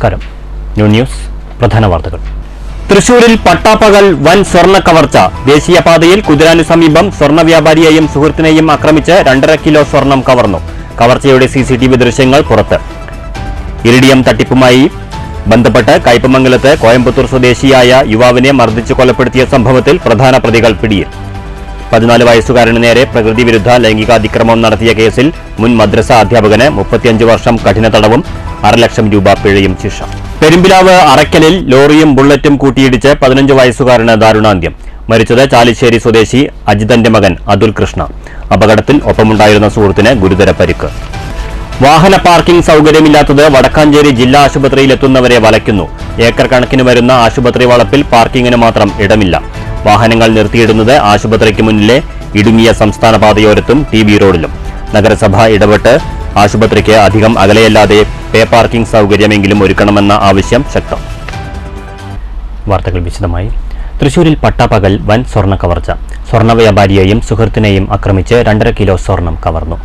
നമസ്കാരം. ന്യൂസ് പ്രധാന വാർത്തകൾ. തൃശൂരിൽ പട്ടാപ്പകൽ വൻ സ്വർണ്ണ കവർച്ച. ദേശീയപാതയിൽ കുതിരാന് സമീപം സ്വർണ്ണ വ്യാപാരിയെയും സുഹൃത്തിനെയും ആക്രമിച്ച് 2.5 കിലോ സ്വർണം കവർന്നു. കവർച്ചയുടെ CCTV ദൃശ്യങ്ങൾ പുറത്ത്. ഇരിഡിയം തട്ടിപ്പുമായി ബന്ധപ്പെട്ട് കയ്പമംഗലത്ത് കോയമ്പത്തൂർ സ്വദേശിയായ യുവാവിനെ മർദ്ദിച്ച് കൊലപ്പെടുത്തിയ സംഭവത്തിൽ പ്രധാന പ്രതികൾ പിടിയിൽ. 14 വയസ്സുകാരന് നേരെ പ്രകൃതി വിരുദ്ധ ലൈംഗികാതിക്രമം നടത്തിയ കേസിൽ മുൻ മദ്രസ അധ്യാപകന് 35 വർഷം കഠിന തടവും 6 ലക്ഷം രൂപ പിഴയും ശിക്ഷ. പെരുമ്പിലാവ് അറയ്ക്കലിൽ ലോറിയും ബുള്ളറ്റും കൂട്ടിയിടിച്ച് 15 വയസ്സുകാരന് ദാരുണാന്ത്യം. മരിച്ചത് ചാലിശ്ശേരി സ്വദേശി അജിതന്റെ മകൻ അതുൽ കൃഷ്ണ. അപകടത്തിൽ ഒപ്പമുണ്ടായിരുന്ന സുഹൃത്തിന് ഗുരുതര പരിക്ക്. വാഹന പാർക്കിംഗ് സൌകര്യമില്ലാത്തത് വടക്കാഞ്ചേരി ജില്ലാ ആശുപത്രിയിലെത്തുന്നവരെ വലയ്ക്കുന്നു. ഏക്കർ കണക്കിന് വരുന്ന ആശുപത്രി വളപ്പിൽ പാർക്കിങ്ങിന് മാത്രം ഇടമില്ല. വാഹനങ്ങൾ നിർത്തിയിടുന്നത് ആശുപത്രിക്ക് മുന്നിലെ ഇടുങ്ങിയ സംസ്ഥാന പാതയോരത്തും TB റോഡിലും. നഗരസഭ ഇടപെട്ട് ആശുപത്രിക്ക് അധികം അകലെയല്ലാതെ പേ പാർക്കിംഗ് സൌകര്യമെങ്കിലും ഒരുക്കണമെന്ന ആവശ്യം ശക്തം. വാർത്തകൾ വിശദമായി. തൃശൂരിൽ പട്ടാപ്പകൽ വൻ സ്വർണ്ണ കവർച്ച. സ്വർണ്ണ വ്യാപാരിയെയും സുഹൃത്തിനെയും ആക്രമിച്ച് 2.5 കിലോ സ്വർണം കവർന്നു.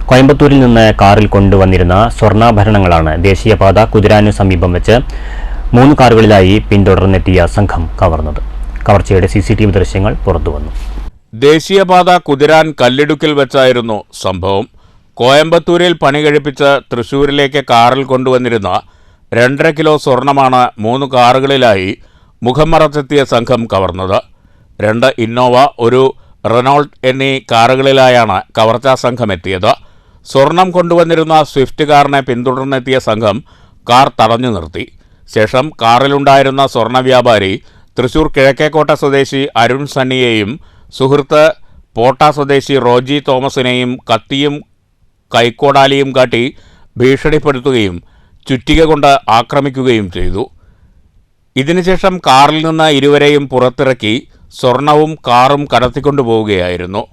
കോയമ്പത്തൂരിൽ നിന്ന് കാറിൽ കൊണ്ടുവന്നിരുന്ന സ്വർണ്ണാഭരണങ്ങളാണ് ദേശീയപാത കുതിരാനു സമീപം വെച്ച് 3 കാറുകളിലായി പിന്തുടർന്നെത്തിയ സംഘം കവർന്നത്. കവർച്ചയുടെ CCTV ദൃശ്യങ്ങൾ പുറത്തുവന്നു. ദേശീയപാത കുതിരാൻ കല്ലിടുക്കിൽ വെച്ചായിരുന്നു സംഭവം. കോയമ്പത്തൂരിൽ പണി കഴിപ്പിച്ച് തൃശൂരിലേക്ക് കാറിൽ കൊണ്ടുവന്നിരുന്ന 2.5 കിലോ സ്വർണമാണ് 3 കാറുകളിലായി മുഖം മറച്ചെത്തിയ സംഘം കവർന്നത്. 2 ഇന്നോവ, ഒരു റെനോൾട്ട് എന്നീ കാറുകളിലായാണ് കവർച്ചാ സംഘം എത്തിയത്. സ്വർണം കൊണ്ടുവന്നിരുന്ന സ്വിഫ്റ്റ് കാറിനെ പിന്തുടർന്നെത്തിയ സംഘം കാർ തടഞ്ഞു നിർത്തി. ശേഷം കാറിലുണ്ടായിരുന്ന സ്വർണ്ണ വ്യാപാരി തൃശൂർ കിഴക്കേക്കോട്ട സ്വദേശി അരുൺ സണ്ണിയെയും സുഹൃത്ത് പോട്ട സ്വദേശി റോജി തോമസിനെയും കത്തിയും കൈക്കോടാലിയും കാട്ടി ഭീഷണിപ്പെടുത്തുകയും ചുറ്റിക കൊണ്ട് ആക്രമിക്കുകയും ചെയ്തു. ഇതിനുശേഷം കാറിൽ നിന്ന് ഇരുവരെയും പുറത്തിറക്കി സ്വർണവും കാറും കടത്തിക്കൊണ്ടുപോവുകയായിരുന്നു.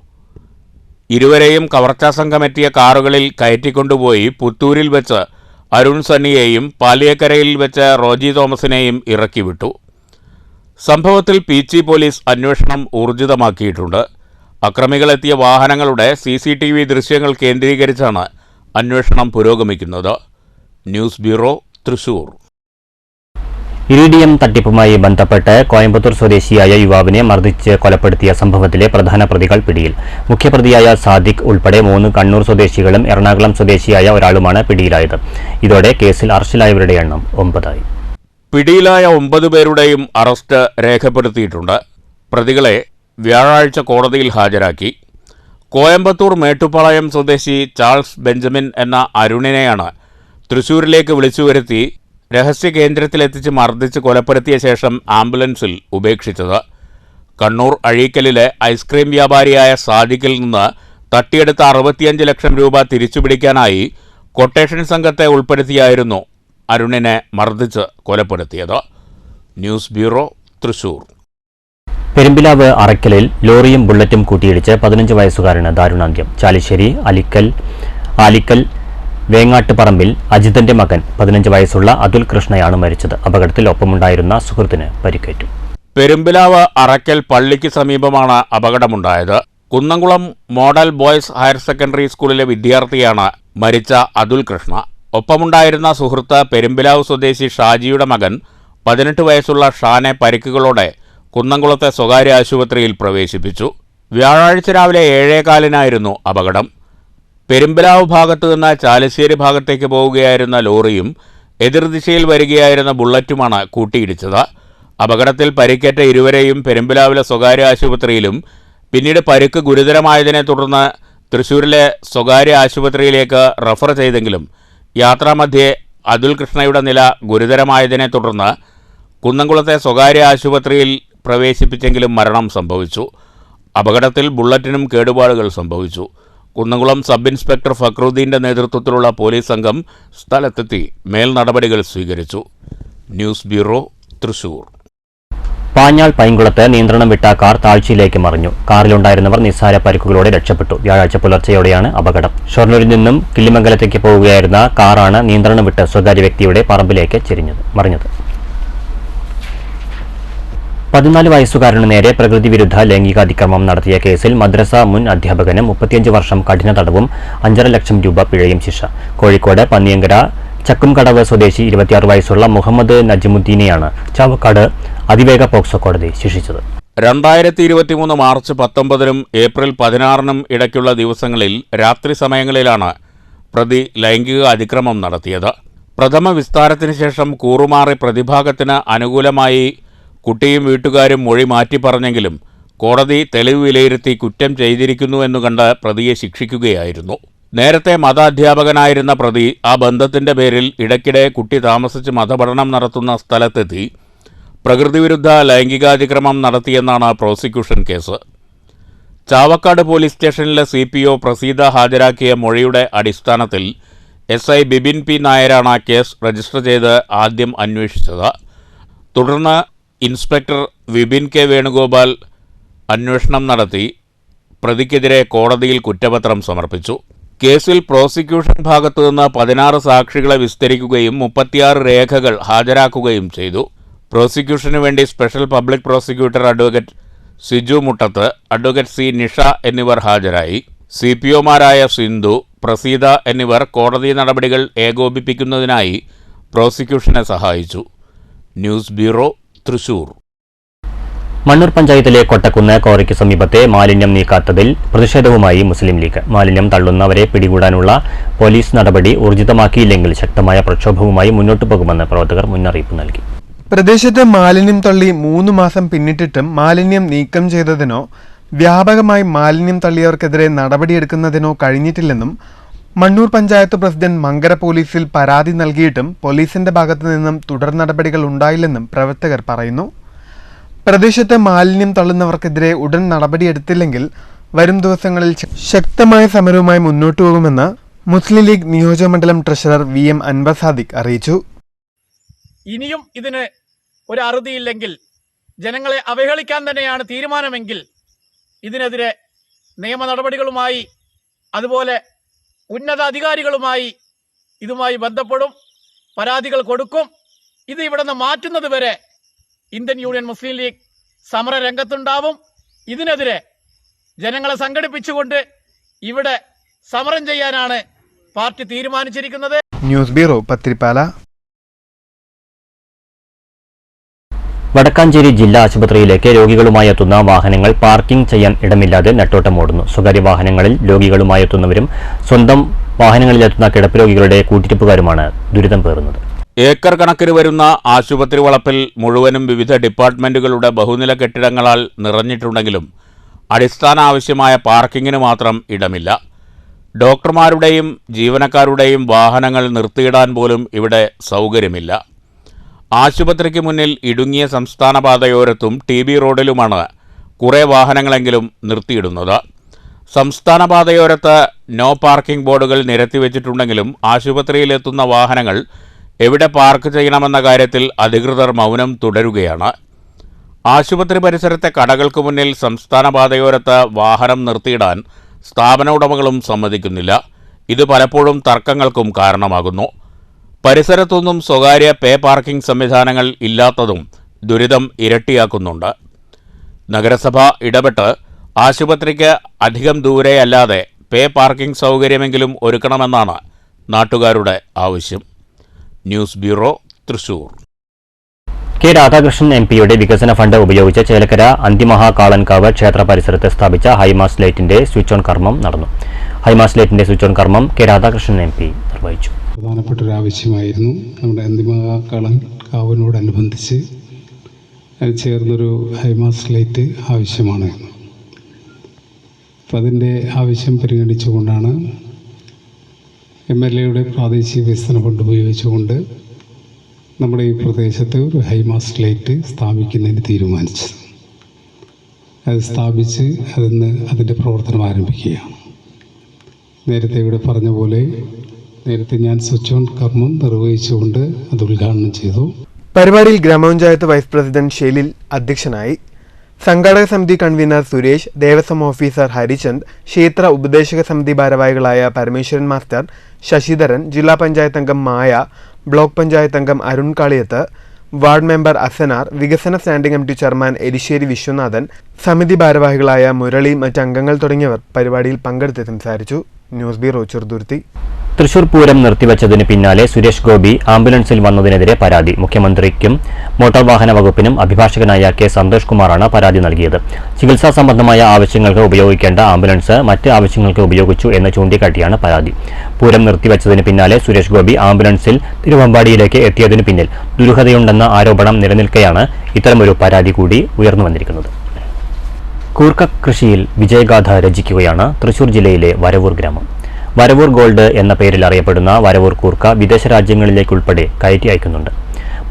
ഇരുവരെയും കവർച്ചാ സംഘമെത്തിയ കാറുകളിൽ കയറ്റിക്കൊണ്ടുപോയി പുത്തൂരിൽ വെച്ച് അരുൺ സണ്ണിയെയും പാലിയക്കരയിൽ വെച്ച് റോജി തോമസിനെയും ഇറക്കിവിട്ടു. സംഭവത്തിൽ പീച്ചി പോലീസ് അന്വേഷണം ഊർജിതമാക്കിയിട്ടുണ്ട്. അക്രമികളെത്തിയ വാഹനങ്ങളുടെ CCTV ദൃശ്യങ്ങൾ കേന്ദ്രീകരിച്ചാണ് അന്വേഷണം പുരോഗമിക്കുന്നത്. News bureau, Thrissur. ഇരിഡിയം തട്ടിപ്പുമായി ബന്ധപ്പെട്ട് കോയമ്പത്തൂർ സ്വദേശിയായ യുവാവിനെ മർദ്ദിച്ച് കൊലപ്പെടുത്തിയ സംഭവത്തിലെ പ്രധാന പ്രതികൾ പിടിയിൽ. മുഖ്യപ്രതിയായ സാദിഖ് ഉൾപ്പെടെ 3 കണ്ണൂർ സ്വദേശികളും എറണാകുളം സ്വദേശിയായ ഒരാളുമാണ് പിടിയിലായത്. ഇതോടെ കേസിൽ അറസ്റ്റിലായവരുടെ എണ്ണം 9 ആയി. പിടിയിലായ 9 പേരുടെയും അറസ്റ്റ് രേഖപ്പെടുത്തിയിട്ടുണ്ട്. പ്രതികളെ വ്യാഴാഴ്ച കോടതിയിൽ ഹാജരാക്കി. കോയമ്പത്തൂർ മേട്ടുപ്പാളയം സ്വദേശി ചാൾസ് ബെഞ്ചമിൻ എന്ന അരുണിനെയാണ് തൃശൂരിലേക്ക് വിളിച്ചുവരുത്തി രഹസ്യ കേന്ദ്രത്തിലെത്തിച്ച് മർദ്ദിച്ച് കൊലപ്പെടുത്തിയ ശേഷം ആംബുലൻസിൽ ഉപേക്ഷിച്ചത്. കണ്ണൂർ അഴീക്കലിലെ ഐസ്ക്രീം വ്യാപാരിയായ സാദിഖിൽ നിന്ന് തട്ടിയെടുത്ത 65 ലക്ഷം രൂപ തിരിച്ചുപിടിക്കാനായി കൊട്ടേഷൻ സംഘത്തെ ഉൾപ്പെടുത്തിയായിരുന്നു അരുണിനെ മർദ്ദിച്ച് കൊലപ്പെടുത്തിയത്. News bureau, Thrissur. പെരുമ്പിലാവ് അറയ്ക്കലിൽ ലോറിയും ബുള്ളറ്റും കൂട്ടിയിടിച്ച് 15 വയസ്സുകാരന് ദാരുണാന്ത്യം. ചാലിശ്ശേരി ആലിക്കൽ വേങ്ങാട്ടുപറമ്പിൽ അജിതന്റെ മകൻ 15 വയസ്സുള്ള അതുൽ കൃഷ്ണയാണ് മരിച്ചത്. അപകടത്തിൽ ഒപ്പമുണ്ടായിരുന്ന സുഹൃത്തിന് പരിക്കേറ്റു. പെരുമ്പിലാവ് അറയ്ക്കൽ പള്ളിക്ക് സമീപമാണ് അപകടമുണ്ടായത്. Kunnamkulam model boys higher secondary സ്കൂളിലെ വിദ്യാർത്ഥിയാണ് മരിച്ച അതുൽ കൃഷ്ണ. ഒപ്പമുണ്ടായിരുന്ന സുഹൃത്ത് പെരുമ്പിലാവ് സ്വദേശി ഷാജിയുടെ മകൻ 18 വയസ്സുള്ള ഷാനെ പരിക്കുകളോടെ കുന്നംകുളത്തെ സ്വകാര്യ ആശുപത്രിയിൽ പ്രവേശിപ്പിച്ചു. വ്യാഴാഴ്ച രാവിലെ 7:15 അപകടം. പെരുമ്പിലാവ് ഭാഗത്തു നിന്ന് ചാലിശ്ശേരി ഭാഗത്തേക്ക് പോവുകയായിരുന്ന ലോറിയും എതിർദിശയിൽ വരികയായിരുന്ന ബുള്ളറ്റുമാണ് കൂട്ടിയിടിച്ചത്. അപകടത്തിൽ പരിക്കേറ്റ ഇരുവരെയും പെരുമ്പിലാവിലെ സ്വകാര്യ ആശുപത്രിയിലും പിന്നീട് പരിക്ക് ഗുരുതരമായതിനെ തുടർന്ന് തൃശൂരിലെ സ്വകാര്യ ആശുപത്രിയിലേക്ക് റഫർ ചെയ്തെങ്കിലും യാത്രാമധ്യേ അതുൽ കൃഷ്ണയുടെ നില ഗുരുതരമായതിനെ തുടർന്ന് കുന്നംകുളത്തെ സ്വകാര്യ ആശുപത്രിയിൽ പ്രവേശിപ്പിച്ചെങ്കിലും മരണം സംഭവിച്ചു. അപകടത്തിൽ ബുള്ളറ്റിനും കേടുപാടുകൾ സംഭവിച്ചു. കുന്നംകുളം സബ് ഇൻസ്പെക്ടർ ഫക്രുദ്ദീൻ്റെ നേതൃത്വത്തിലുള്ള പോലീസ് സംഘം സ്ഥലത്തെത്തി മേൽ നടപടികൾ സ്വീകരിച്ചു. News bureau, Thrissur. പാഞ്ഞാൾ പൈങ്കുളത്ത് നിയന്ത്രണം വിട്ട കാർ താഴ്ചയിലേക്ക് മറിഞ്ഞു. കാറിലുണ്ടായിരുന്നവർ നിസ്സാര പരിക്കുകളോടെ രക്ഷപ്പെട്ടു. വ്യാഴാഴ്ച പുലർച്ചെയോടെയാണ് അപകടം. ഷൊർണൂരിൽ നിന്നും കിള്ളിമംഗലത്തേക്ക് പോവുകയായിരുന്ന കാറാണ് നിയന്ത്രണം വിട്ട് സ്വകാര്യ വ്യക്തിയുടെ പറമ്പിലേക്ക് മറിഞ്ഞത്. 14 വയസ്സുകാരന് നേരെ പ്രകൃതി വിരുദ്ധ ലൈംഗികാതിക്രമം നടത്തിയ കേസിൽ മദ്രസ മുൻ അധ്യാപകന് 35 വർഷം കഠിന തടവും 5.5 ലക്ഷം രൂപ പിഴയും ശിക്ഷ. കോഴിക്കോട് പന്നിയങ്കര ചക്കുംകടവ് സ്വദേശി 26 വയസ്സുള്ള മുഹമ്മദ് നജ്മുദ്ദീനെയാണ് ചാവക്കാട് അതിവേഗ പോക്സോ കോടതി ശിക്ഷിച്ചത്. 2023 മാർച്ച് 19-നും ഏപ്രിൽ 16-നും ഇടയ്ക്കുള്ള ദിവസങ്ങളിൽ രാത്രി സമയങ്ങളിലാണ് പ്രതി ലൈംഗിക അതിക്രമം നടത്തിയത്. പ്രഥമ വിസ്താരത്തിന് ശേഷം കൂറുമാറി പ്രതിഭാഗത്തിന് അനുകൂലമായി കുട്ടിയും വീട്ടുകാരും മൊഴി മാറ്റിപ്പറഞ്ഞെങ്കിലും കോടതി തെളിവ് വിലയിരുത്തി കുറ്റം ചെയ്തിരിക്കുന്നുവെന്നു കണ്ട് പ്രതിയെ ശിക്ഷിക്കുകയായിരുന്നു. നേരത്തെ മതാധ്യാപകനായിരുന്ന പ്രതി ആ ബന്ധത്തിന്റെ പേരിൽ ഇടയ്ക്കിടെ കുട്ടി താമസിച്ച് മതപഠനം നടത്തുന്ന സ്ഥലത്തെത്തി പ്രകൃതിവിരുദ്ധ ലൈംഗികാതിക്രമം നടത്തിയെന്നാണ് പ്രോസിക്യൂഷൻ കേസ്. ചാവക്കാട് പോലീസ് സ്റ്റേഷനിലെ CPO പ്രസീത ഹാജരാക്കിയ മൊഴിയുടെ അടിസ്ഥാനത്തിൽ SI ബിബിൻ P. നായരാണ് കേസ് രജിസ്റ്റർ ചെയ്ത് ആദ്യം അന്വേഷിച്ചത്. തുടർന്ന് ഇൻസ്പെക്ടർ വിപിൻ K. വേണുഗോപാൽ അന്വേഷണം നടത്തി പ്രതിക്കെതിരെ കോടതിയിൽ കുറ്റപത്രം സമർപ്പിച്ചു. കേസിൽ പ്രോസിക്യൂഷൻ ഭാഗത്തുനിന്ന് 16 സാക്ഷികളെ വിസ്തരിക്കുകയും 36 രേഖകൾ ഹാജരാക്കുകയും ചെയ്തു. പ്രോസിക്യൂഷനു വേണ്ടി special public prosecutor advocate Siju Muttath, advocate C. Nisha എന്നിവർ ഹാജരായി. CPOമാരായ സിന്ധു, പ്രസീത എന്നിവർ കോടതി നടപടികൾ ഏകോപിപ്പിക്കുന്നതിനായി പ്രോസിക്യൂഷനെ സഹായിച്ചു. News bureau, Thrissur. മണ്ണൂർ പഞ്ചായത്തിലെ കൊട്ടക്കുന്ന് ക്വാറിക്ക് സമീപത്തെ മാലിന്യം നീക്കാത്തതിൽ പ്രതിഷേധവുമായി മുസ്ലിം ലീഗ്. മാലിന്യം തള്ളുന്നവരെ പിടികൂടാനുള്ള പോലീസ് നടപടി ഊർജിതമാക്കിയില്ലെങ്കിൽ ശക്തമായ പ്രക്ഷോഭവുമായി മുന്നോട്ടു പോകുമെന്ന് പ്രവർത്തകർ മുന്നറിയിപ്പ് നൽകി. പ്രദേശത്ത് മാലിന്യം തള്ളി 3 മാസം പിന്നിട്ടിട്ടും മാലിന്യം നീക്കം ചെയ്തതിനോ വ്യാപകമായി മാലിന്യം തള്ളിയവർക്കെതിരെ നടപടിയെടുക്കുന്നതിനോ കഴിഞ്ഞിട്ടില്ലെന്നും മണ്ണൂർ പഞ്ചായത്ത് പ്രസിഡന്റ് മങ്കര പോലീസിൽ പരാതി നൽകിയിട്ടും പോലീസിന്റെ ഭാഗത്തു നിന്നും തുടർ നടപടികൾ ഉണ്ടായില്ലെന്നും പ്രവർത്തകർ പറയുന്നു. പ്രദേശത്ത് മാലിന്യം തള്ളുന്നവർക്കെതിരെ ഉടൻ നടപടിയെടുത്തില്ലെങ്കിൽ വരും ദിവസങ്ങളിൽ ശക്തമായ സമരവുമായി മുന്നോട്ടു പോകുമെന്ന് മുസ്ലിം ലീഗ് നിയോജകമണ്ഡലം ട്രഷറർ VM അൻവർ സാദിഖ് അറിയിച്ചു. ഇനിയും ഇതിന് ഒരു അറുതിയില്ലെങ്കിൽ, ജനങ്ങളെ അവഹേളിക്കാൻ തന്നെയാണ് തീരുമാനമെങ്കിൽ ഇതിനെതിരെ നിയമ നടപടികളുമായി അതുപോലെ ഉന്നത അധികാരികളുമായി ഇതുമായി ബന്ധപ്പെടും, പരാതികൾ കൊടുക്കും. ഇത് ഇവിടെ നിന്ന് മാറ്റുന്നത് വരെ ഇന്ത്യൻ യൂണിയൻ മുസ്ലിം ലീഗ് സമര രംഗത്തുണ്ടാവും. ഇതിനെതിരെ ജനങ്ങളെ സംഘടിപ്പിച്ചുകൊണ്ട് ഇവിടെ സമരം ചെയ്യാനാണ് പാർട്ടി തീരുമാനിച്ചിരിക്കുന്നത്. News bureau, Pathiripala. വടക്കാഞ്ചേരി ജില്ലാ ആശുപത്രിയിലേക്ക് രോഗികളുമായി എത്തുന്ന വാഹനങ്ങൾ പാർക്കിംഗ് ചെയ്യാൻ ഇടമില്ലാതെ നെട്ടോട്ടമോടുന്നു. സ്വകാര്യ വാഹനങ്ങളിൽ രോഗികളുമായി എത്തുന്നവരും സ്വന്തം വാഹനങ്ങളിലെത്തുന്ന കിടപ്പ് രോഗികളുടെ കൂട്ടിരിപ്പുകാരുമാണ് ദുരിതം പേറുന്നത്. ഏക്കർ കണക്കിന് വരുന്ന ആശുപത്രി വളപ്പിൽ മുഴുവനും വിവിധ ഡിപ്പാർട്ട്മെന്റുകളുടെ ബഹുനില കെട്ടിടങ്ങളാൽ നിറഞ്ഞിട്ടുണ്ടെങ്കിലും അടിസ്ഥാന ആവശ്യമായ പാർക്കിങ്ങിന് മാത്രം ഇടമില്ല. ഡോക്ടർമാരുടെയും ജീവനക്കാരുടെയും വാഹനങ്ങൾ നിർത്തിയിടാൻ പോലും ഇവിടെ സൗകര്യമില്ല. ആശുപത്രിക്ക് മുന്നിൽ ഇടുങ്ങിയ സംസ്ഥാന പാതയോരത്തും TB റോഡിലുമാണ് കുറേ വാഹനങ്ങളെങ്കിലും നിർത്തിയിടുന്നത്. സംസ്ഥാന പാതയോരത്ത് നോ പാർക്കിംഗ് ബോർഡുകൾ നിരത്തിവെച്ചിട്ടുണ്ടെങ്കിലും ആശുപത്രിയിലെത്തുന്ന വാഹനങ്ങൾ എവിടെ പാർക്ക് ചെയ്യണമെന്ന കാര്യത്തിൽ അധികൃതർ മൗനം തുടരുകയാണ്. ആശുപത്രി പരിസരത്തെ കടകൾക്ക് മുന്നിൽ സംസ്ഥാന പാതയോരത്ത് വാഹനം നിർത്തിയിടാൻ സ്ഥാപന ഉടമകളും സമ്മതിക്കുന്നില്ല. ഇത് പലപ്പോഴും തർക്കങ്ങൾക്കും കാരണമാകുന്നു. പരിസരത്തൊന്നും സ്വകാര്യ പേ പാർക്കിംഗ് സംവിധാനങ്ങൾ ഇല്ലാത്തതും ദുരിതം ഇരട്ടിയാക്കുന്നുണ്ട്. നഗരസഭ ഇടപെട്ട് ആശുപത്രിക്ക് അധികം ദൂരെയല്ലാതെ പേ പാർക്കിംഗ് സൗകര്യമെങ്കിലും ഒരുക്കണമെന്നാണ് നാട്ടുകാരുടെ ആവശ്യം. News bureau, Thrissur. K Radhakrishnan MP-യുടെ വികസന ഫണ്ട് ഉപയോഗിച്ച് ചേലക്കര അന്തിമഹാകാളൻകാവ് ക്ഷേത്ര പരിസരത്ത് സ്ഥാപിച്ച ഹൈമാസ് ലൈറ്റിന്റെ സ്വിച്ച് ഓൺ കർമ്മം നടന്നു. ഹൈമാസ് ലൈറ്റിന്റെ സ്വിച്ച് ഓൺ കർമ്മം കെ രാധാകൃഷ്ണൻ MP നിർവഹിച്ചു. പ്രധാനപ്പെട്ട ഒരു ആവശ്യമായിരുന്നു. നമ്മുടെ അന്തിമഹാകാളൻകാവിനോടനുബന്ധിച്ച് അത് ചേർന്നൊരു ഹൈമാസ് ലൈറ്റ് ആവശ്യമാണ്. അപ്പം അതിൻ്റെ ആവശ്യം പരിഗണിച്ചുകൊണ്ടാണ് MLAയുടെ പ്രാദേശിക വികസന ഫണ്ട് ഉപയോഗിച്ചുകൊണ്ട് നമ്മുടെ ഈ പ്രദേശത്ത് ഒരു ഹൈമാസ് ലൈറ്റ് സ്ഥാപിക്കുന്നതിന് തീരുമാനിച്ചത്. അത് സ്ഥാപിച്ച് അതിൻ്റെ പ്രവർത്തനം ആരംഭിക്കുകയാണ്. നേരത്തെ ഇവിടെ പറഞ്ഞ പോലെ നേരത്തെ ഞാൻ സ്വിച്ച് ഓൺ കർമ്മം നിർവഹിച്ചുകൊണ്ട് അത് ഉദ്ഘാടനം ചെയ്തു. പരിപാടിയിൽ ഗ്രാമപഞ്ചായത്ത് വൈസ് പ്രസിഡന്റ് ഷെലിൽ അധ്യക്ഷനായി. സംഘാടക സമിതി കൺവീനർ സുരേഷ്, ദേവസ്വം ഓഫീസർ ഹരിചന്ദ്, ക്ഷേത്ര ഉപദേശക സമിതി ഭാരവാഹികളായ പരമേശ്വരൻ മാസ്റ്റർ, ശശിധരൻ, ജില്ലാ പഞ്ചായത്ത് അംഗം മായ, ബ്ലോക്ക് പഞ്ചായത്ത് അംഗം അരുൺ കാളിയത്ത്, വാർഡ് മെമ്പർ അസനാർ, വികസന standing committee chairman Erissery Viswanathan, സമിതി ഭാരവാഹികളായ മുരളി, മറ്റ് അംഗങ്ങൾ തുടങ്ങിയവർ പരിപാടിയിൽ പങ്കെടുത്ത് സംസാരിച്ചു. News bureau Cheruthuruthy. തൃശൂർ പൂരം നിർത്തിവച്ചതിന് പിന്നാലെ സുരേഷ് ഗോപി ആംബുലൻസിൽ വന്നതിനെതിരെ പരാതി. മുഖ്യമന്ത്രിക്കും മോട്ടോർ വാഹന വകുപ്പിനും അഭിഭാഷകനായ കെ സന്തോഷ് കുമാറാണ് പരാതി നൽകിയത്. ചികിത്സാ സംബന്ധമായ ആവശ്യങ്ങൾക്ക് ഉപയോഗിക്കേണ്ട ആംബുലൻസ് മറ്റ് ആവശ്യങ്ങൾക്ക് ഉപയോഗിച്ചു എന്ന് ചൂണ്ടിക്കാട്ടിയാണ് പരാതി. പൂരം നിർത്തിവച്ചതിന് പിന്നാലെ സുരേഷ് ഗോപി ആംബുലൻസിൽ തിരുവമ്പാടിയിലേക്ക് എത്തിയതിനു പിന്നിൽ ദുരൂഹതയുണ്ടെന്ന ആരോപണം നിലനിൽക്കെയാണ് ഇത്തരമൊരു പരാതി കൂടി ഉയർന്നുവന്നിരിക്കുന്നത്. കൂർക്ക കൃഷിയിൽ വിജയഗാഥ രചിക്കുകയാണ് തൃശൂർ ജില്ലയിലെ വരവൂർ ഗ്രാമം. വരവൂർ ഗോൾഡ് എന്ന പേരിൽ അറിയപ്പെടുന്ന വരവൂർ കൂർക്ക വിദേശ രാജ്യങ്ങളിലേക്കുൾപ്പെടെ കയറ്റി അയക്കുന്നുണ്ട്.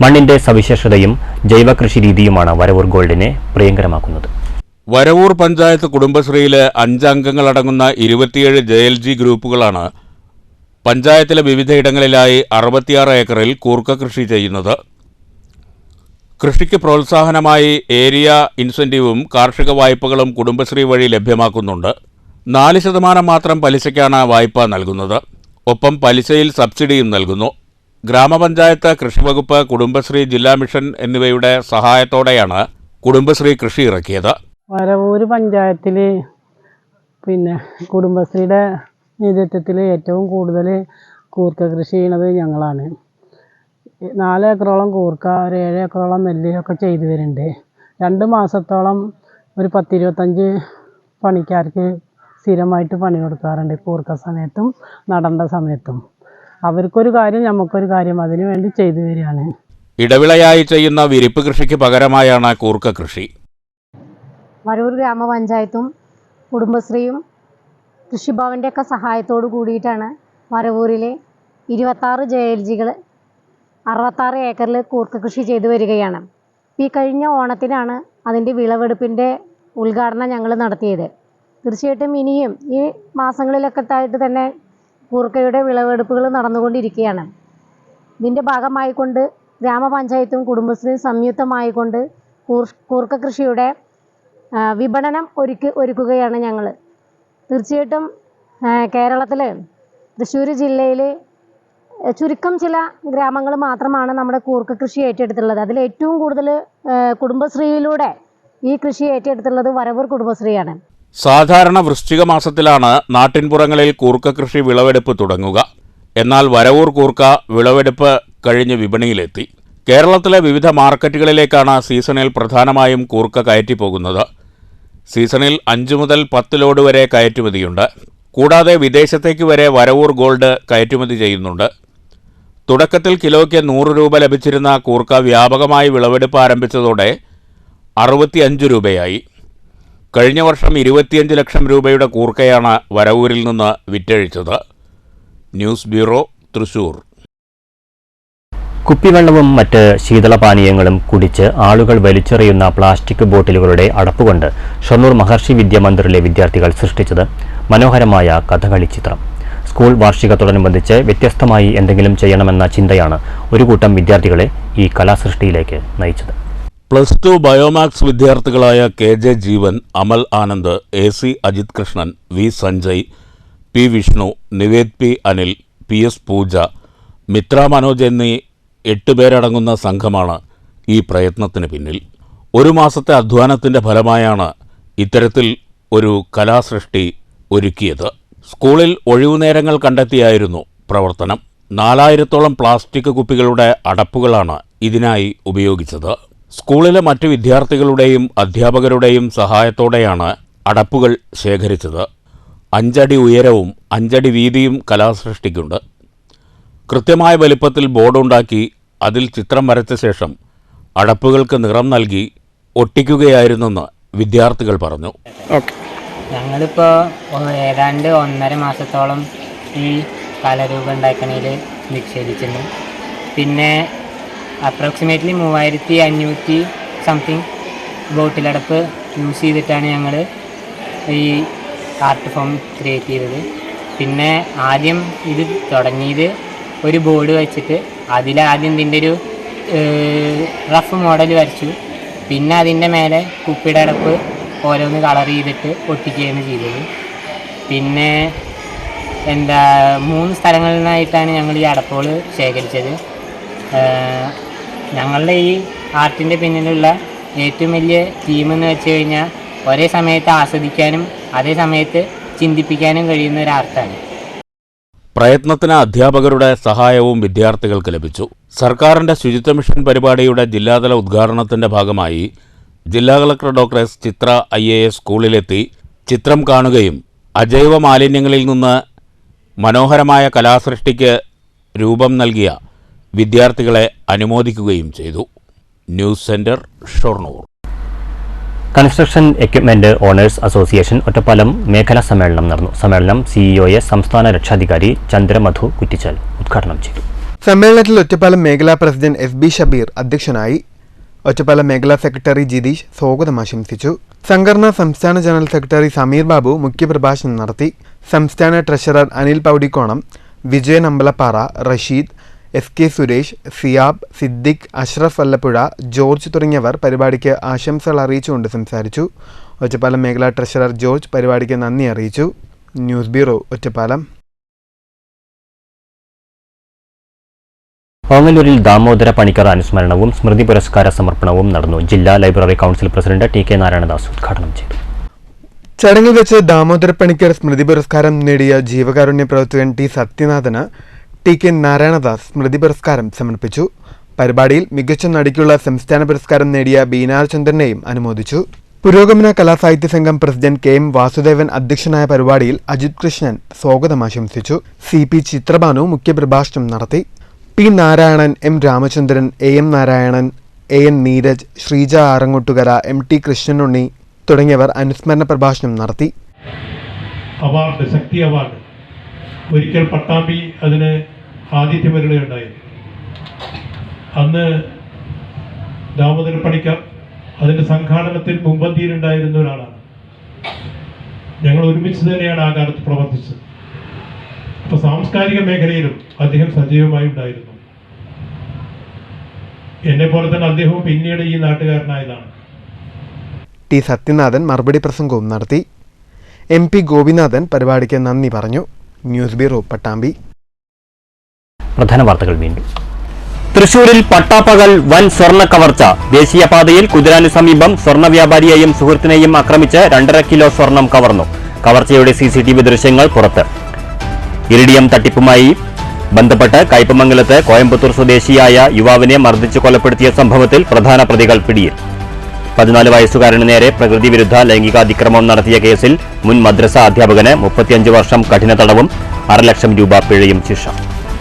മണ്ണിന്റെ സവിശേഷതയും ജൈവ കൃഷി രീതിയുമാണ് വരവൂർ ഗോൾഡിനെ പ്രിയങ്കരമാക്കുന്നത്. വരവൂർ പഞ്ചായത്ത് കുടുംബശ്രീയിലെ 5 അംഗങ്ങളടങ്ങുന്ന 27 JLG ഗ്രൂപ്പുകളാണ് പഞ്ചായത്തിലെ വിവിധയിടങ്ങളിലായി 66 ഏക്കറിൽ കൂർക്ക കൃഷി ചെയ്യുന്നത്. കൃഷിക്ക് പ്രോത്സാഹനമായി ഏരിയ ഇൻസെന്റീവും കാർഷിക വായ്പകളും കുടുംബശ്രീ വഴി ലഭ്യമാക്കുന്നുണ്ട്. 4% മാത്രം പലിശയ്ക്കാണ് വായ്പ നൽകുന്നത്. ഒപ്പം പലിശയിൽ സബ്സിഡിയും നൽകുന്നു. ഗ്രാമപഞ്ചായത്ത്, കൃഷിവകുപ്പ്, കുടുംബശ്രീ, ജില്ലാ മിഷൻ എന്നിവയുടെ സഹായത്തോടെയാണ് കുടുംബശ്രീ കൃഷി ഇറക്കിയത്. വരവൂർ പഞ്ചായത്തിൽ കുടുംബശ്രീയുടെ നേതൃത്വത്തിൽ ഏറ്റവും കൂടുതൽ കൂർക്ക കൃഷി ചെയ്യുന്നത് ഞങ്ങളാണ്. 4 ഏക്കറോളം കൂർക്ക, ഒരു 7 ഏക്കറോളം നെല്ല് ഒക്കെ ചെയ്തു വരുന്നുണ്ട്. 2 മാസത്തോളം ഒരു 10-25 പണിക്കാർക്ക് സ്ഥിരമായിട്ട് പണി കൊടുക്കാറുണ്ട്. കൂർക്ക സമയത്തും നടേണ്ട സമയത്തും അവർക്കൊരു കാര്യം നമുക്കൊരു കാര്യം അതിനു വേണ്ടി ചെയ്തു വരികയാണ്. ഇടവിളയായി ചെയ്യുന്ന വിരിപ്പ് കൃഷിക്ക് പകരമായാണ് കൂർക്ക കൃഷി. വരവൂർ ഗ്രാമപഞ്ചായത്തും കുടുംബശ്രീയും കൃഷിഭവൻ്റെ ഒക്കെ സഹായത്തോടു കൂടിയിട്ടാണ് വരവൂരിലെ 26 JLGകൾ 66 ഏക്കറിൽ കൂർക്ക കൃഷി ചെയ്തു വരികയാണ്. ഈ കഴിഞ്ഞ ഓണത്തിനാണ് അതിൻ്റെ വിളവെടുപ്പിൻ്റെ ഉദ്ഘാടനം ഞങ്ങൾ നടത്തിയത്. തീർച്ചയായിട്ടും ഇനിയും ഈ മാസങ്ങളിലൊക്കെ ആയിട്ട് തന്നെ കൂർക്കയുടെ വിളവെടുപ്പുകൾ നടന്നുകൊണ്ടിരിക്കുകയാണ്. ഇതിൻ്റെ ഭാഗമായിക്കൊണ്ട് ഗ്രാമപഞ്ചായത്തും കുടുംബശ്രീയും സംയുക്തമായിക്കൊണ്ട് കൂർക്ക കൃഷിയുടെ വിപണനം ഒരുക്കുകയാണ് ഞങ്ങൾ. തീർച്ചയായിട്ടും കേരളത്തിൽ തൃശ്ശൂർ ജില്ലയിൽ ചുരുക്കം ചില ഗ്രാമങ്ങൾ മാത്രമാണ് നമ്മുടെ കൂർക്ക കൃഷി ഏറ്റെടുത്തുള്ളത്. അതിൽ ഏറ്റവും കൂടുതൽ കുടുംബശ്രീയിലൂടെ ഈ കൃഷി ഏറ്റെടുത്തുള്ളത് വരവൂർ കുടുംബശ്രീയാണ്. സാധാരണ വൃശ്ചിക മാസത്തിലാണ് നാട്ടിൻപുറങ്ങളിൽ കൂർക്ക കൃഷി വിളവെടുപ്പ് തുടങ്ങുക. എന്നാൽ വരവൂർ കൂർക്ക വിളവെടുപ്പ് കഴിഞ്ഞ് വിപണിയിലെത്തി. കേരളത്തിലെ വിവിധ മാർക്കറ്റുകളിലേക്കാണ് സീസണിൽ പ്രധാനമായും കൂർക്ക കയറ്റിപ്പോകുന്നത്. സീസണിൽ 5 മുതൽ 10 ലോഡ് വരെ കയറ്റുമതിയുണ്ട്. കൂടാതെ വിദേശത്തേക്ക് വരെ വരവൂർ ഗോൾഡ് കയറ്റുമതി ചെയ്യുന്നുണ്ട്. തുടക്കത്തിൽ കിലോയ്ക്ക് 100 രൂപ ലഭിച്ചിരുന്ന കൂർക്ക വ്യാപകമായി വിളവെടുപ്പ് ആരംഭിച്ചതോടെ 65 രൂപയായി. കഴിഞ്ഞ വർഷം 25 ലക്ഷം രൂപയുടെ കൂർക്കയാണ് വരവൂരിൽ നിന്ന് വിറ്റഴിച്ചത്. News bureau, Thrissur. കുപ്പിവെള്ളവും മറ്റ് ശീതളപാനീയങ്ങളും കുടിച്ച് ആളുകൾ വലിച്ചെറിയുന്ന പ്ലാസ്റ്റിക് ബോട്ടിലുകളുടെ അടപ്പുകൊണ്ട് ഷൊർണൂർ മഹർഷി വിദ്യാമന്ദിറിലെ വിദ്യാർത്ഥികൾ സൃഷ്ടിച്ചത് മനോഹരമായ കഥകളി ചിത്രം. സ്കൂൾ വാർഷികത്തോടനുബന്ധിച്ച് വ്യത്യസ്തമായി എന്തെങ്കിലും ചെയ്യണമെന്ന ചിന്തയാണ് ഒരു കൂട്ടം വിദ്യാർത്ഥികളെ ഈ കലാസൃഷ്ടിയിലേക്ക് നയിച്ചത്. +2 ബയോമാക്സ് വിദ്യാർത്ഥികളായ KJ Jeevan, Amal Anand, AC Ajith Krishnan, V Sanjay, P Vishnu, Nived P Anil, PS Pooja, Mithra Manoj എന്നീ 8 പേരടങ്ങുന്ന സംഘമാണ് ഈ പ്രയത്നത്തിന് പിന്നിൽ. 1 മാസത്തെ അധ്വാനത്തിൻ്റെ ഫലമായാണ് ഇത്തരത്തിൽ ഒരു കലാസൃഷ്ടി ഒരുക്കിയത്. സ്കൂളിൽ ഒഴിവുനേരങ്ങൾ കണ്ടെത്തിയായിരുന്നു പ്രവർത്തനം. 4000-ഓളം പ്ലാസ്റ്റിക് കുപ്പികളുടെ അടപ്പുകളാണ് ഇതിനായി ഉപയോഗിച്ചത്. സ്കൂളിലെ മറ്റ് വിദ്യാർത്ഥികളുടെയും അധ്യാപകരുടെയും സഹായത്തോടെയാണ് അടപ്പുകൾ ശേഖരിച്ചത്. 5 അടി ഉയരവും 5 അടി വീതിയും കലാസൃഷ്ടിക്കുണ്ട്. കൃത്യമായ വലിപ്പത്തിൽ ബോർഡുണ്ടാക്കി അതിൽ ചിത്രം വരച്ച ശേഷം അടപ്പുകൾക്ക് നിറം നൽകി ഒട്ടിക്കുകയായിരുന്നെന്ന് വിദ്യാർത്ഥികൾ പറഞ്ഞു. ഞങ്ങളിപ്പോൾ ഏതാണ്ട് 1.5 മാസത്തോളം ഈ കലാരൂപം ഉണ്ടാക്കണതിൽ നിക്ഷേപിച്ചിട്ടുണ്ട്. പിന്നെ അപ്രോക്സിമേറ്റ്ലി 3500 സംതിങ് ബോട്ടിലടപ്പ് യൂസ് ചെയ്തിട്ടാണ് ഞങ്ങൾ ഈ ആർട്ട് ഫോം ക്രിയേറ്റ് ചെയ്തത്. പിന്നെ ആദ്യം ഇത് തുടങ്ങിയത് ഒരു ബോർഡ് വെച്ചിട്ട് അതിലാദ്യം ഇതിൻ്റെ ഒരു റഫ് മോഡൽ വരച്ചു. പിന്നെ അതിൻ്റെ മേലെ കുപ്പിയുടെ അടപ്പ് ഓരോന്ന് കളർ ചെയ്തിട്ട് ഒട്ടിക്കുകയാണ് ചെയ്തത്. പിന്നെ 3 സ്ഥലങ്ങളിൽ നിന്നായിട്ടാണ് ഞങ്ങൾ ഈ അടപ്പുകൾ ശേഖരിച്ചത്. ഞങ്ങളുടെ ഈ ആർട്ടിൻ്റെ പിന്നിലുള്ള ഏറ്റവും വലിയ തീമെന്ന് വെച്ച് കഴിഞ്ഞാൽ ഒരേ സമയത്ത് ആസ്വദിക്കാനും അതേ സമയത്ത് ചിന്തിപ്പിക്കാനും കഴിയുന്ന ഒരു ആർട്ടാണ്. പ്രയത്നത്തിന് അധ്യാപകരുടെ സഹായവും വിദ്യാർത്ഥികൾക്ക് ലഭിച്ചു. സർക്കാരിന്റെ ശുചിത്വ മിഷൻ പരിപാടിയുടെ ജില്ലാതല ഉദ്ഘാടനത്തിന്റെ ഭാഗമായി ജില്ലാ കളക്ടർ ഡോക്ടർ എസ് ചിത്ര IAS സ്കൂളിലെത്തി ചിത്രം കാണുകയും അജൈവ മാലിന്യങ്ങളിൽ നിന്ന് മനോഹരമായ കലാസൃഷ്ടിക്ക് രൂപം നൽകിയ വിദ്യാർത്ഥികളെ അനുമോദിക്കുകയും ചെയ്തു. News centre, Shoranur. Construction equipment owners association Ottapalam മേഖലാ സമ്മേളനം നടന്നു. സമ്മേളനം CEOയെ സംസ്ഥാന രക്ഷാധികാരി ചന്ദ്രമധു കുറ്റിച്ചാൽ ഉദ്ഘാടനം ചെയ്തു. സമ്മേളനത്തിൽ ഒറ്റപ്പാലം മേഖലാ പ്രസിഡന്റ് SB ഷബീർ അധ്യക്ഷനായി. ഒറ്റപ്പാലം മേഖലാ സെക്രട്ടറി ജിതീഷ് സ്വാഗതം ആശംസിച്ചു. സംഘടന സംസ്ഥാന ജനറൽ സെക്രട്ടറി സമീർ ബാബു മുഖ്യപ്രഭാഷണം നടത്തി. സംസ്ഥാന treasurer Anil Poudikonam, Vijayan Ambalappara, Rasheed, SK Suresh, Siyab, Siddique, Ashraf Vallappuzha, George തുടങ്ങിയവർ പരിപാടിക്ക് ആശംസകൾ അറിയിച്ചുകൊണ്ട് സംസാരിച്ചു. ഒറ്റപ്പാലം മേഖലാ ട്രഷറർ ജോർജ് പരിപാടിക്ക് നന്ദി അറിയിച്ചു. News bureau, Ottapalam. ഓങ്ങല്ലൂരിൽ ദാമോദര പണിക്കർ അനുസ്മരണവും സ്മൃതി പുരസ്കാര സമർപ്പണവും നടന്നു. ജില്ലാ library council president TK Narayanadas ഉദ്ഘാടനം ചെയ്തു. ചടങ്ങിൽ വെച്ച് ദാമോദര പണിക്കർ സ്മൃതി പുരസ്കാരം നേടിയ ജീവകാരുണ്യ പ്രവർത്തകൻ T സത്യനാഥന് TK നാരായണദാസ് സ്മൃതി പുരസ്കാരം സമർപ്പിച്ചു. പരിപാടിയിൽ മികച്ച നടിക്കുള്ള സംസ്ഥാന പുരസ്കാരം നേടിയ ബീനാർ ചന്ദ്രനെയും അനുമോദിച്ചു. പുരോഗമന കലാസാഹിത്യ സംഘം പ്രസിഡന്റ് KM വാസുദേവൻ അധ്യക്ഷനായ പരിപാടിയിൽ അജിത് കൃഷ്ണൻ സ്വാഗതം ആശംസിച്ചു. CP ചിത്രഭാനു മുഖ്യപ്രഭാഷണം നടത്തി. P Narayanan, M Ramachandran, AM Narayanan, AN Neeraj, Sreeja Arangottukara, MT Krishnanunni തുടങ്ങിയവർ അനുസ്മരണ പ്രഭാഷണം നടത്തി. അവാർഡ്, ശക്തി അവാർഡ്, ഒരിക്കൽ പട്ടാമ്പി അതിന് ആതിഥ്യമരുളുകയുണ്ടായി. അന്ന് ദാമോദര പണിക്കർ അതിൻ്റെ സംഘാടനത്തിൽ മുമ്പന്തിയിലുണ്ടായിരുന്ന ഒരാളാണ്. ഞങ്ങൾ ഒരുമിച്ച് തന്നെയാണ് ആ കാലത്ത് പ്രവർത്തിച്ചത്. അപ്പോൾ സാംസ്കാരിക മേഖലയിലും അദ്ദേഹം സജീവമായി ഉണ്ടായിരുന്നു. എന്നെപ്പോലെ തന്നെ അദ്ദേഹവും പിന്നീട് ഈ നാട്ടുകാരനായതാണ്. T സത്യനാഥൻ മറുപടി പ്രസംഗവും നടത്തി. MP ഗോപിനാഥൻ പരിപാടിക്ക് നന്ദി പറഞ്ഞു. News bureau, Pattambi. പ്രധാന വാർത്തകൾ വീണ്ടും. തൃശൂരിൽ പട്ടാപ്പകൽ വൻ സ്വർണ്ണ കവർച്ച. ദേശീയപാതയിൽ കുതിരാന് സമീപം സ്വർണ്ണ വ്യാപാരിയെയും സുഹൃത്തിനെയും ആക്രമിച്ച് 2.5 കിലോ സ്വർണം കവർന്നു. കവർച്ചയുടെ CCTV ദൃശ്യങ്ങൾ പുറത്ത്. ഇറിഡിയം തട്ടിപ്പുമായി ബന്ധപ്പെട്ട് കയ്പമംഗലത്ത് കോയമ്പത്തൂർ സ്വദേശിയായ യുവാവിനെ മർദ്ദിച്ച് കൊലപ്പെടുത്തിയ സംഭവത്തിൽ പ്രധാന പ്രതികൾ പിടിയിൽ. 14 വയസ്സുകാരന് നേരെ പ്രകൃതി വിരുദ്ധ ലൈംഗികാതിക്രമം നടത്തിയ കേസിൽ മുൻ മദ്രസ അധ്യാപകന് 35 വർഷം കഠിന തടവും 6 ലക്ഷം രൂപ പിഴയും ശിക്ഷ.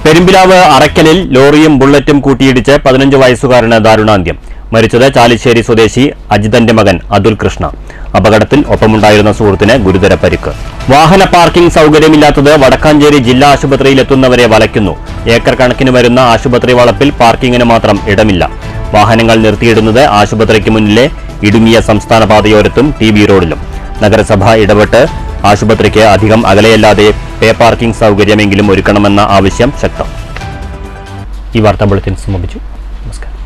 പെരുമ്പിലാവ് അറയ്ക്കലിൽ ലോറിയും ബുള്ളറ്റും കൂട്ടിയിടിച്ച് 15 വയസ്സുകാരന് ദാരുണാന്ത്യം. മരിച്ചത് ചാലിശ്ശേരി സ്വദേശി അജിതന്റെ മകൻ അതുൽ കൃഷ്ണ. അപകടത്തിൽ ഒപ്പമുണ്ടായിരുന്ന സുഹൃത്തിന് ഗുരുതര പരിക്ക്. വാഹന പാർക്കിംഗ് സൗകര്യമില്ലാത്തത് വടക്കാഞ്ചേരി ജില്ലാ ആശുപത്രിയിലെത്തുന്നവരെ വലയ്ക്കുന്നു. ഏക്കർ കണക്കിന് വരുന്ന ആശുപത്രി വളപ്പിൽ പാർക്കിങ്ങിന് മാത്രം ഇടമില്ല. വാഹനങ്ങൾ നിർത്തിയിടുന്നത് ആശുപത്രിക്ക് മുന്നിലെ ഇടുങ്ങിയ സംസ്ഥാന പാതയോരത്തും TB റോഡിലും. നഗരസഭ ഇടപെട്ട് ആശുപത്രിക്ക് അധികം അകലെയല്ലാതെ പേ പാർക്കിംഗ് സൗകര്യമെങ്കിലും ഒരുക്കണമെന്ന ആവശ്യം ശക്തം. ഈ വാർത്താ ബുള്ളറ്റിൻ സമാപിച്ചു. നമസ്കാരം.